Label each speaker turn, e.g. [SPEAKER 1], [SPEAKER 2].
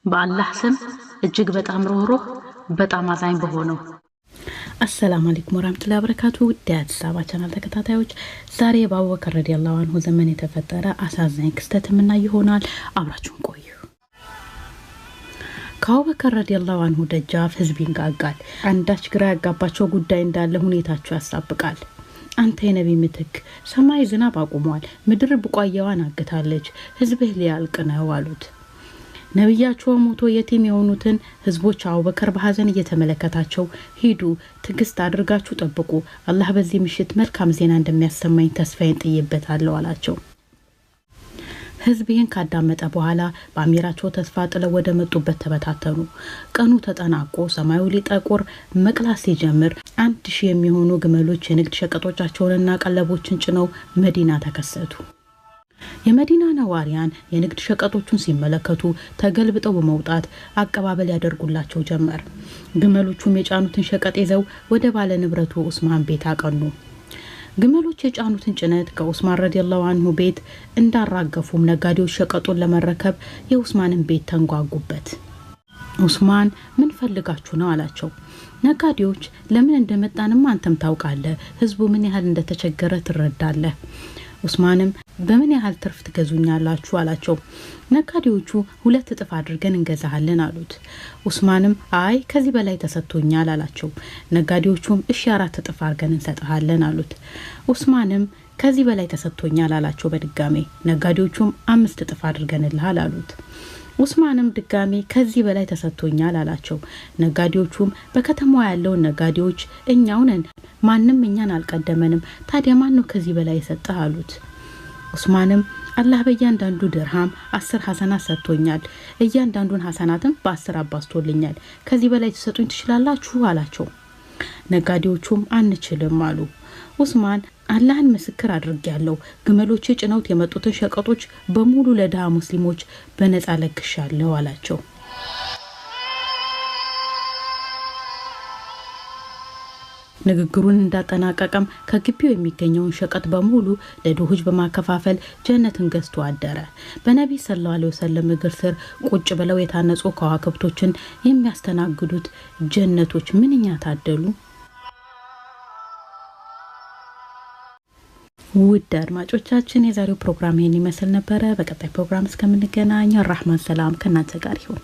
[SPEAKER 1] በአላህ ስም እጅግ በጣም ሩህሩህ በጣም አዛኝ በሆነው። አሰላሙ አለይኩም ወራህመቱላሂ ወበረካቱ። ዲያት ሳባ ቻናል ተከታታዮች ዛሬ በአቡበከር ረዲየላሁ ዐንሁ ዘመን የተፈጠረ አሳዛኝ ክስተት ምን ይሆናል? አብራችሁን ቆዩ። ከአቡበከር ረዲየላሁ ዐንሁ ደጃፍ ህዝብ ይንጋጋል። አንዳች ግራ ያጋባቸው ጉዳይ እንዳለ ሁኔታቸው ያሳብቃል። አንተ የነቢ ምትክ፣ ሰማይ ዝናብ አቁሟል፣ ምድር ቡቃያዋን አግታለች፣ ህዝብህ ሊያልቅ ነው አሉት። ነብያቸው ሞቶ የቲም የሆኑትን ህዝቦች አቡበከር በሐዘን እየተመለከታቸው ሂዱ፣ ትግስት አድርጋችሁ ጠብቁ፣ አላህ በዚህ ምሽት መልካም ዜና እንደሚያሰማኝ ተስፋዬን ጥዬበታለሁ አላቸው። ህዝብን ካዳመጠ በኋላ በአሚራቸው ተስፋ ጥለው ወደ መጡበት ተበታተኑ። ቀኑ ተጠናቆ ሰማዩ ሊጠቁር መቅላት ሲጀምር 1000 የሚሆኑ ግመሎች የንግድ ሸቀጦቻቸውንና ቀለቦችን ጭነው መዲና ተከሰቱ። የመዲና ነዋሪያን የንግድ ሸቀጦቹን ሲመለከቱ ተገልብጠው በመውጣት አቀባበል ያደርጉላቸው ጀመር። ግመሎቹም የጫኑትን ሸቀጥ ይዘው ወደ ባለ ንብረቱ ኡስማን ቤት አቀኑ። ግመሎች የጫኑትን ጭነት ከኡስማን ረዲየላሁ ዐንሁ ቤት እንዳራገፉም ነጋዴዎች ሸቀጡን ለመረከብ የኡስማንን ቤት ተንጓጉበት። ኡስማን ምን ፈልጋችሁ ነው አላቸው። ነጋዴዎች ለምን እንደመጣንም አንተም ታውቃለህ፣ ህዝቡ ምን ያህል እንደተቸገረ ትረዳለህ። ኡስማንም በምን ያህል ትርፍ ትገዙኛላችሁ አላቸው። ነጋዴዎቹ 2 እጥፍ አድርገን እንገዛሃለን አሉት። ኡስማንም አይ ከዚህ በላይ ተሰጥቶኛል አላቸው። ነጋዴዎቹም እሺ 4 እጥፍ አድርገን እንሰጥሃለን አሉት። ኡስማንም ከዚህ በላይ ተሰጥቶኛል አላቸው በድጋሜ። ነጋዴዎቹም 5 እጥፍ አድርገንልሃል አሉት። ኡስማንም ድጋሜ ከዚህ በላይ ተሰጥቶኛል አላቸው። ነጋዴዎቹም በከተማው ያለውን ነጋዴዎች እኛው ነን፣ ማንም እኛን አልቀደመንም፣ ታዲያ ማን ነው ከዚህ በላይ የሰጠህ አሉት። ኡስማንም አላህ በእያንዳንዱ ድርሃም 10 ሐሰናት ሰጥቶኛል፣ እያንዳንዱን ሐሰናትም በ10 አባዝቶልኛል፣ ከዚህ በላይ ትሰጡኝ ትችላላችሁ አላቸው። ነጋዴዎቹም አንችልም አሉ። ኡስማን አላህን ምስክር አድርጌያለሁ፣ ግመሎቼ ጭነውት የመጡትን ሸቀጦች በሙሉ ለድሃ ሙስሊሞች በነፃ ለግሻለሁ አላቸው። ንግግሩን እንዳጠናቀቀም ከግቢው የሚገኘውን ሸቀጥ በሙሉ ለድሆች በማከፋፈል ጀነትን ገዝቶ አደረ። በነብይ ሰለላሁ ዐለይሂ ወሰለም እግር ስር ቁጭ ብለው የታነጹ ከዋክብቶችን የሚያስተናግዱት ጀነቶች ምንኛ ታደሉ! ውድ አድማጮቻችን የዛሬው ፕሮግራም ይህን ይመስል ነበረ። በቀጣይ ፕሮግራም እስከምንገናኝ ራህማን ሰላም ከእናንተ ጋር ይሁን።